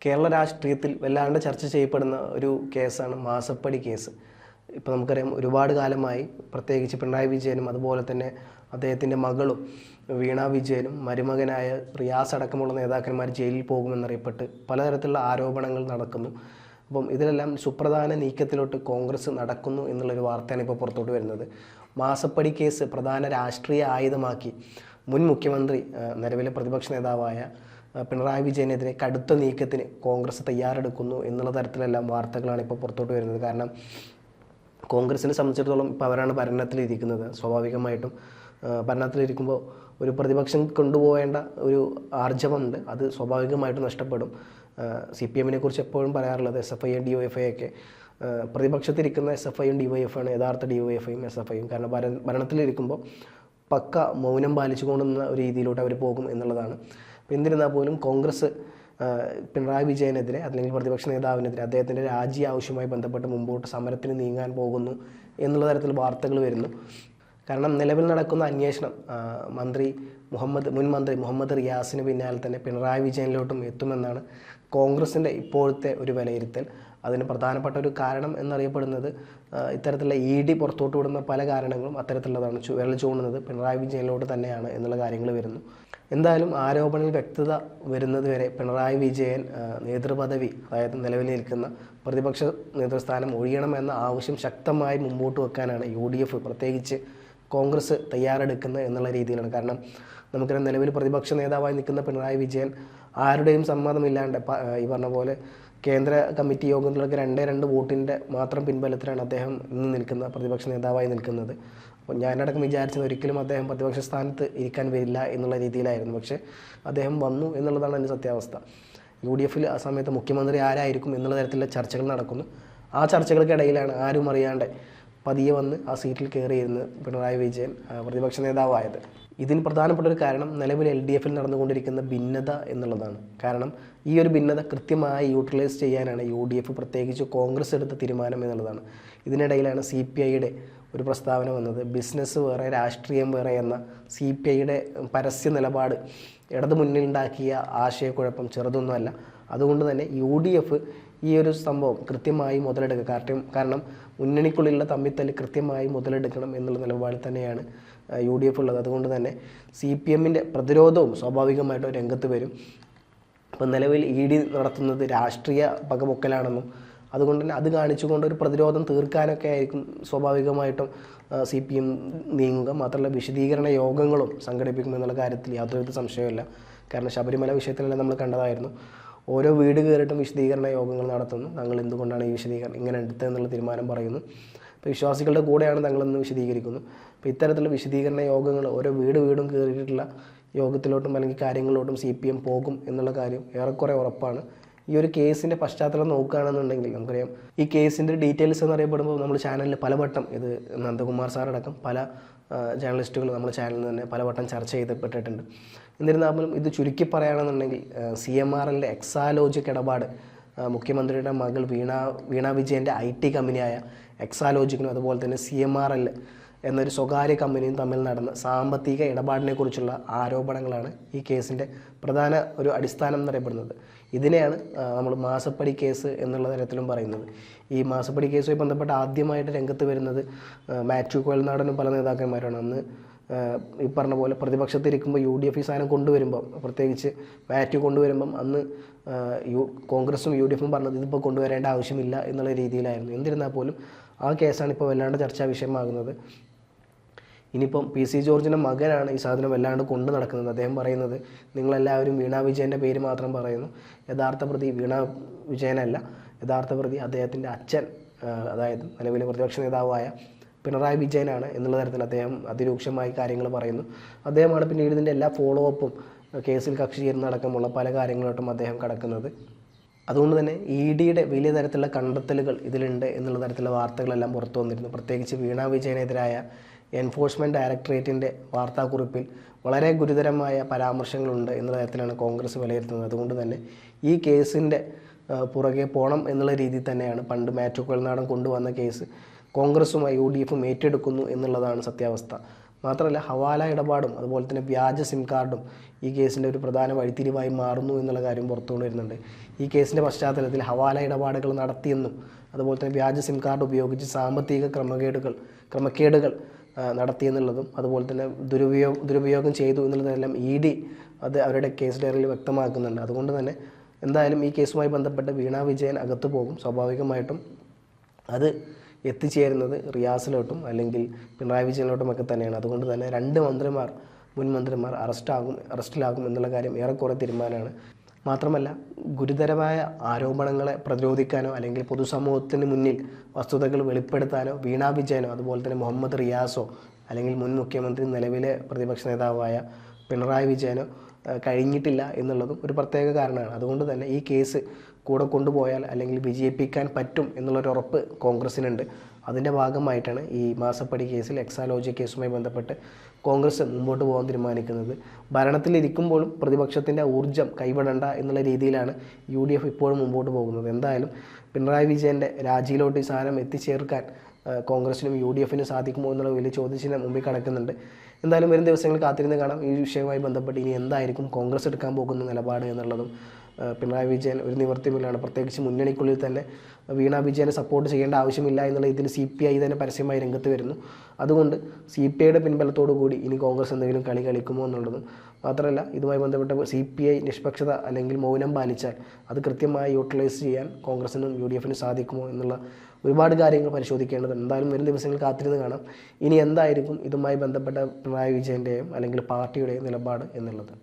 കേരള രാഷ്ട്രീയത്തിൽ വല്ലാണ്ട് ചർച്ച ചെയ്യപ്പെടുന്ന ഒരു കേസാണ് മാസപ്പടി കേസ്. ഇപ്പോൾ നമുക്കറിയാം, ഒരുപാട് കാലമായി പ്രത്യേകിച്ച് പിണറായി വിജയനും അതുപോലെ തന്നെ അദ്ദേഹത്തിൻ്റെ മകളും വീണ വിജയനും മരുമകനായ റിയാസ് അടക്കമുള്ള നേതാക്കന്മാർ ജയിലിൽ പോകുമെന്നറിയപ്പെട്ട് പലതരത്തിലുള്ള ആരോപണങ്ങൾ നടക്കുന്നു. അപ്പം ഇതിലെല്ലാം സുപ്രധാന നീക്കത്തിലോട്ട് കോൺഗ്രസ് നടക്കുന്നു എന്നുള്ളൊരു വാർത്തയാണ് ഇപ്പോൾ പുറത്തോട്ട് വരുന്നത്. മാസപ്പടി കേസ് പ്രധാന രാഷ്ട്രീയ ആയുധമാക്കി മുൻ മുഖ്യമന്ത്രി നിലവിലെ പ്രതിപക്ഷ നേതാവായ പിണറായി വിജയനെതിരെ കടുത്ത നീക്കത്തിന് കോൺഗ്രസ് തയ്യാറെടുക്കുന്നു എന്നുള്ള തരത്തിലെല്ലാം വാർത്തകളാണ് ഇപ്പോൾ പുറത്തോട്ട് വരുന്നത്. കാരണം കോൺഗ്രസിനെ സംബന്ധിച്ചിടത്തോളം ഇപ്പോൾ അവരാണ് ഭരണത്തിലിരിക്കുന്നത്. സ്വാഭാവികമായിട്ടും ഭരണത്തിലിരിക്കുമ്പോൾ ഒരു പ്രതിപക്ഷം കൊണ്ടുപോകേണ്ട ഒരു ആർജവമുണ്ട്, അത് സ്വാഭാവികമായിട്ടും നഷ്ടപ്പെടും. CPM-നെ കുറിച്ച് എപ്പോഴും പറയാറുള്ളത് SFI DYFI ഒക്കെ പ്രതിപക്ഷത്തിരിക്കുന്ന SFIയും DYFI ആണ് യഥാർത്ഥ DYFIയും SFIയും. കാരണം ഭരണത്തിലിരിക്കുമ്പോൾ പക്ക മൗനം പാലിച്ചുകൊണ്ടുന്ന ഒരു രീതിയിലോട്ട് അവർ പോകും എന്നുള്ളതാണ്. അപ്പോൾ എന്നിരുന്നാൽ പോലും കോൺഗ്രസ് പിണറായി വിജയനെതിരെ അല്ലെങ്കിൽ പ്രതിപക്ഷ നേതാവിനെതിരെ അദ്ദേഹത്തിൻ്റെ രാജി ആവശ്യവുമായി ബന്ധപ്പെട്ട് മുമ്പോട്ട് സമരത്തിന് നീങ്ങാൻ പോകുന്നു എന്നുള്ള തരത്തിൽ വാർത്തകൾ വരുന്നു. കാരണം നിലവിൽ നടക്കുന്ന അന്വേഷണം മുൻ മന്ത്രി മുഹമ്മദ് റിയാസിന് പിന്നാലെ തന്നെ പിണറായി വിജയനിലോട്ടും എത്തുമെന്നാണ് കോൺഗ്രസിൻ്റെ ഇപ്പോഴത്തെ ഒരു വിലയിരുത്തൽ. അതിന് പ്രധാനപ്പെട്ട ഒരു കാരണം എന്നറിയപ്പെടുന്നത് ഇത്തരത്തിലുള്ള ED പുറത്തോട്ട് വിടുന്ന പല കാരണങ്ങളും അത്തരത്തിലുള്ളതാണ്. വിരൽ ചൂണ്ടുന്നത് പിണറായി വിജയനിലോട്ട് തന്നെയാണ് എന്നുള്ള കാര്യങ്ങൾ വരുന്നു. എന്തായാലും ആരോപണങ്ങളിൽ വ്യക്തത വരുന്നത് വരെ പിണറായി വിജയൻ നേതൃപദവി, അതായത് നിലവിൽ നിൽക്കുന്ന പ്രതിപക്ഷ നേതൃസ്ഥാനം ഒഴിയണമെന്ന ആവശ്യം ശക്തമായി മുമ്പോട്ട് വെക്കാനാണ് UDF പ്രത്യേകിച്ച് കോൺഗ്രസ് തയ്യാറെടുക്കുന്നത് എന്നുള്ള രീതിയിലാണ്. കാരണം നമുക്കറിയാം, നിലവിൽ പ്രതിപക്ഷ നേതാവായി നിൽക്കുന്ന പിണറായി വിജയൻ ആരുടെയും സമ്മതമില്ലാണ്ട് ഈ പറഞ്ഞ പോലെ കേന്ദ്ര കമ്മിറ്റി യോഗങ്ങളിലൊക്കെ 2 വോട്ടിൻ്റെ മാത്രം പിൻബലത്തിലാണ് അദ്ദേഹം ഇന്ന് നിൽക്കുന്ന പ്രതിപക്ഷ നേതാവായി നിൽക്കുന്നത്. അപ്പോൾ ഞാനടക്കം വിചാരിച്ചത് ഒരിക്കലും അദ്ദേഹം പ്രതിപക്ഷ സ്ഥാനത്ത് ഇരിക്കാൻ വരില്ല എന്നുള്ള രീതിയിലായിരുന്നു. പക്ഷേ അദ്ദേഹം വന്നു എന്നുള്ളതാണ് അതിൻ്റെ സത്യാവസ്ഥ. UDF ആ സമയത്ത് മുഖ്യമന്ത്രി ആരായിരിക്കും എന്നുള്ള തരത്തിലുള്ള ചർച്ചകൾ നടക്കുന്നു. ആ ചർച്ചകൾക്കിടയിലാണ് ആരും അറിയാണ്ട് പതിയെ വന്ന് ആ സീറ്റിൽ കയറിയിരുന്ന് പിണറായി വിജയൻ പ്രതിപക്ഷ നേതാവായത്. ഇതിന് പ്രധാനപ്പെട്ട ഒരു കാരണം നിലവിൽ LDF-ൽ നടന്നുകൊണ്ടിരിക്കുന്ന ഭിന്നത എന്നുള്ളതാണ്. കാരണം ഈ ഒരു ഭിന്നത കൃത്യമായി യൂട്ടിലൈസ് ചെയ്യാനാണ് UDF പ്രത്യേകിച്ച് കോൺഗ്രസ് എടുത്ത തീരുമാനം എന്നുള്ളതാണ്. ഇതിനിടയിലാണ് CPI-യുടെ ഒരു പ്രസ്താവന വന്നത്. ബിസിനസ് വേറെ രാഷ്ട്രീയം വേറെ എന്ന CPI-യുടെ പരസ്യ നിലപാട് ഇടതു മുന്നിലുണ്ടാക്കിയ ആശയക്കുഴപ്പം ചെറുതൊന്നുമല്ല. അതുകൊണ്ട് തന്നെ UDF ഈ ഒരു സംഭവം കൃത്യമായി മുതലെടുക്കുക. കാരണം മുന്നണിക്കുള്ളിലുള്ള തമ്മിത്തല്ല് കൃത്യമായി മുതലെടുക്കണം എന്നുള്ള നിലപാടിൽ തന്നെയാണ് UDF ഉള്ളത്. അതുകൊണ്ട് തന്നെ CPM-ൻ്റെ പ്രതിരോധവും സ്വാഭാവികമായിട്ടും രംഗത്ത് വരും. ഇപ്പം നിലവിൽ ED നടത്തുന്നത് രാഷ്ട്രീയ പകപൊക്കലാണെന്നും അതുകൊണ്ട് തന്നെ അത് കാണിച്ചുകൊണ്ട് ഒരു പ്രതിരോധം തീർക്കാനൊക്കെ ആയിരിക്കും സ്വാഭാവികമായിട്ടും CPM നീങ്ങുക. മാത്രമല്ല വിശദീകരണ യോഗങ്ങളും സംഘടിപ്പിക്കുമെന്നുള്ള കാര്യത്തിൽ യാതൊരുവിധ സംശയമില്ല. കാരണം ശബരിമല വിഷയത്തിലെല്ലാം നമ്മൾ കണ്ടതായിരുന്നു. ഓരോ വീട് കയറിയിട്ടും വിശദീകരണ യോഗങ്ങൾ നടത്തുന്നു. തങ്ങൾ എന്തുകൊണ്ടാണ് ഈ വിശദീകരണം ഇങ്ങനെ എടുത്തതെന്നുള്ള തീരുമാനം പറയുന്നു. അപ്പോൾ വിശ്വാസികളുടെ കൂടെയാണ് തങ്ങളെന്ന് വിശദീകരിക്കുന്നു. അപ്പോൾ ഇത്തരത്തിലുള്ള വിശദീകരണ യോഗങ്ങൾ ഓരോ വീടും കയറിയിട്ടുള്ള യോഗത്തിലോട്ടും അല്ലെങ്കിൽ കാര്യങ്ങളിലോട്ടും CPM പോകും എന്നുള്ള കാര്യം ഏറെക്കുറെ ഉറപ്പാണ്. ഈ ഒരു കേസിൻ്റെ പശ്ചാത്തലം നോക്കുകയാണെന്നുണ്ടെങ്കിൽ നമുക്കറിയാം, ഈ കേസിൻ്റെ ഡീറ്റെയിൽസ് എന്നറിയപ്പെടുമ്പോൾ നമ്മൾ ചാനലിൽ പലവട്ടം ഇത് നന്ദകുമാർ സാറടക്കം പല ജേർണലിസ്റ്റുകൾ നമ്മുടെ ചാനലിൽ തന്നെ പലവട്ടം ചർച്ച ചെയ്യപ്പെട്ടിട്ടുണ്ട്. എന്നിരുന്നാലും ഇത് ചുരുക്കി പറയുകയാണെന്നുണ്ടെങ്കിൽ CMRL എക്സാലോജിക് ഇടപാട് മുഖ്യമന്ത്രിയുടെ മകൾ വീണ വിജയൻ്റെ IT കമ്പനിയായ എക്സാലോജിക്കിനും അതുപോലെ തന്നെ CMRL എന്നൊരു സ്വകാര്യ കമ്പനിയും തമ്മിൽ നടന്ന സാമ്പത്തിക ഇടപാടിനെക്കുറിച്ചുള്ള ആരോപണങ്ങളാണ് ഈ കേസിൻ്റെ പ്രധാന ഒരു അടിസ്ഥാനം എന്നറിയപ്പെടുന്നത്. ഇതിനെയാണ് നമ്മൾ മാസപ്പടി കേസ് എന്നുള്ള തരത്തിലും പറയുന്നത്. ഈ മാസപ്പടി കേസുമായി ബന്ധപ്പെട്ട് ആദ്യമായിട്ട് രംഗത്ത് വരുന്നത് മാത്യു കുഴൽനാടനും പല നേതാക്കന്മാരാണ്. അന്ന് ഈ പറഞ്ഞ പോലെ പ്രതിപക്ഷത്തിരിക്കുമ്പോൾ UDF ഈ സാധനം കൊണ്ടുവരുമ്പം, പ്രത്യേകിച്ച് മാത്യു കൊണ്ടുവരുമ്പം അന്ന് കോൺഗ്രസും UDF-ഉം പറഞ്ഞത് ഇതിപ്പോൾ കൊണ്ടുവരേണ്ട ആവശ്യമില്ല എന്നുള്ള രീതിയിലായിരുന്നു. എന്നിരുന്നാൽ പോലും ആ കേസാണ് ഇപ്പോൾ വല്ലാണ്ട് ചർച്ചാ വിഷയമാകുന്നത്. ഇനിയിപ്പം PC ജോർജിൻ്റെ മകനാണ് ഈ സാധനം വല്ലാണ്ട് കൊണ്ടു നടക്കുന്നത്. അദ്ദേഹം പറയുന്നത്, നിങ്ങളെല്ലാവരും വീണ വിജയൻ്റെ പേര് മാത്രം പറയുന്നു, യഥാർത്ഥ പ്രതി വീണ വിജയനല്ല, യഥാർത്ഥ പ്രതി അദ്ദേഹത്തിൻ്റെ അച്ഛൻ, അതായത് നിലവിലെ പ്രതിപക്ഷ നേതാവായ പിണറായി വിജയനാണ് എന്നുള്ള തരത്തിൽ അദ്ദേഹം അതിരൂക്ഷമായി കാര്യങ്ങൾ പറയുന്നു. അദ്ദേഹമാണ് പിന്നീട് ഇതിൻ്റെ എല്ലാ ഫോളോ അപ്പും കേസിൽ കക്ഷി ചേരുന്നതടക്കമുള്ള പല കാര്യങ്ങളോട്ടും അദ്ദേഹം കടക്കുന്നത്. അതുകൊണ്ട് തന്നെ ED-യുടെ വലിയ തരത്തിലുള്ള കണ്ടെത്തലുകൾ ഇതിലുണ്ട് എന്നുള്ള തരത്തിലുള്ള വാർത്തകളെല്ലാം പുറത്തു വന്നിരുന്നു. പ്രത്യേകിച്ച് വീണ വിജയനെതിരായ എൻഫോഴ്സ്മെൻറ്റ് ഡയറക്ടറേറ്റിൻ്റെ വാർത്താക്കുറിപ്പിൽ വളരെ ഗുരുതരമായ പരാമർശങ്ങളുണ്ട് എന്ന തരത്തിലാണ് കോൺഗ്രസ് വിലയിരുത്തുന്നത്. അതുകൊണ്ട് തന്നെ ഈ കേസിൻ്റെ പുറകെ പോകണം എന്നുള്ള രീതിയിൽ തന്നെയാണ് പണ്ട് മാത്യു കുഴൽനാടൻ കൊണ്ടുവന്ന കേസ് കോൺഗ്രസുമായി UDF-ഉം ഏറ്റെടുക്കുന്നു എന്നുള്ളതാണ് സത്യാവസ്ഥ. മാത്രമല്ല ഹവാല ഇടപാടും അതുപോലെ തന്നെ വ്യാജ സിം കാർഡും ഈ കേസിൻ്റെ ഒരു പ്രധാന വഴിത്തിരിവായി മാറുന്നു എന്നുള്ള കാര്യം പുറത്തുകൊണ്ട് വരുന്നുണ്ട്. ഈ കേസിൻ്റെ പശ്ചാത്തലത്തിൽ ഹവാല ഇടപാടുകൾ നടത്തിയെന്നും അതുപോലെ തന്നെ വ്യാജ സിം കാർഡ് ഉപയോഗിച്ച് സാമ്പത്തിക ക്രമക്കേടുകൾ നടത്തിയെന്നുള്ളതും അതുപോലെ തന്നെ ദുരുപയോഗം ചെയ്തു എന്നുള്ളതെല്ലാം ED അത് അവരുടെ കേസ് ഡയറിയിൽ വ്യക്തമാക്കുന്നുണ്ട്. അതുകൊണ്ട് തന്നെ എന്തായാലും ഈ കേസുമായി ബന്ധപ്പെട്ട് വീണ വിജയൻ അകത്ത് പോകും. സ്വാഭാവികമായിട്ടും അത് എത്തിച്ചേരുന്നത് റിയാസിലോട്ടും അല്ലെങ്കിൽ പിണറായി വിജയനിലോട്ടുമൊക്കെ തന്നെയാണ്. അതുകൊണ്ട് തന്നെ 2 മുൻ മന്ത്രിമാർ അറസ്റ്റിലാകും എന്നുള്ള കാര്യം ഏറെക്കുറെ തീരുമാനമാണ്. മാത്രമല്ല ഗുരുതരമായ ആരോപണങ്ങളെ പ്രതിരോധിക്കാനോ അല്ലെങ്കിൽ പൊതുസമൂഹത്തിന് മുന്നിൽ വസ്തുതകൾ വെളിപ്പെടുത്താനോ വീണ വിജയനോ അതുപോലെ തന്നെ മുഹമ്മദ് റിയാസോ അല്ലെങ്കിൽ മുൻ മുഖ്യമന്ത്രി നിലവിലെ പ്രതിപക്ഷ നേതാവായ പിണറായി വിജയനോ കഴിഞ്ഞിട്ടില്ല എന്നുള്ളതും ഒരു പ്രത്യേക കാരണമാണ്. അതുകൊണ്ട് തന്നെ ഈ കേസ് കൂടെ കൊണ്ടുപോയാൽ അല്ലെങ്കിൽ വിജയിപ്പിക്കാൻ പറ്റും എന്നുള്ളൊരു ഉറപ്പ് കോൺഗ്രസിനുണ്ട്. അതിൻ്റെ ഭാഗമായിട്ടാണ് ഈ മാസപ്പടി കേസിൽ എക്സാലോജി കേസുമായി ബന്ധപ്പെട്ട് കോൺഗ്രസ് മുമ്പോട്ട് പോകാൻ തീരുമാനിക്കുന്നത്. ഭരണത്തിലിരിക്കുമ്പോഴും പ്രതിപക്ഷത്തിൻ്റെ ഊർജ്ജം കൈവിടേണ്ട എന്നുള്ള രീതിയിലാണ് UDF ഇപ്പോഴും മുമ്പോട്ട് പോകുന്നത്. എന്തായാലും പിണറായി വിജയൻ്റെ രാജിയിലോട്ട് ഈ സാധനം എത്തിച്ചേർക്കാൻ കോൺഗ്രസിനും UDFനും സാധിക്കുമോ എന്നുള്ള വലിയ ചോദ്യത്തിന് മുമ്പിൽ കിടക്കുന്നുണ്ട്. എന്തായാലും വരും ദിവസങ്ങൾ കാത്തിരുന്ന് കാണാം ഈ വിഷയവുമായി ബന്ധപ്പെട്ട് ഇനി എന്തായിരിക്കും കോൺഗ്രസ് എടുക്കാൻ പോകുന്ന നിലപാട് എന്നുള്ളതും. പിണറായി വിജയൻ ഒരു നിവൃത്തിയുമില്ലാണ്. പ്രത്യേകിച്ച് മുന്നണിക്കുള്ളിൽ തന്നെ വീണ വിജയനെ സപ്പോർട്ട് ചെയ്യേണ്ട ആവശ്യമില്ല എന്നുള്ള ഇതിൽ CPI തന്നെ പരസ്യമായി രംഗത്ത് വരുന്നു. അതുകൊണ്ട് CPIയുടെ പിൻബലത്തോടു കൂടി ഇനി കോൺഗ്രസ് എന്തെങ്കിലും കളി കളിക്കുമോ എന്നുള്ളതും. മാത്രമല്ല ഇതുമായി ബന്ധപ്പെട്ട CPI നിഷ്പക്ഷത അല്ലെങ്കിൽ മൗനം പാലിച്ചാൽ അത് കൃത്യമായി യൂട്ടിലൈസ് ചെയ്യാൻ കോൺഗ്രസിനും UDFനും സാധിക്കുമോ എന്നുള്ള ഒരുപാട് കാര്യങ്ങൾ പരിശോധിക്കേണ്ടതുണ്ട്. എന്തായാലും വരും ദിവസങ്ങൾ കാത്തിരുന്ന് കാണാം ഇനി എന്തായിരിക്കും ഇതുമായി ബന്ധപ്പെട്ട പിണറായി വിജയൻ്റെയും അല്ലെങ്കിൽ പാർട്ടിയുടെയും നിലപാട് എന്നുള്ളത്.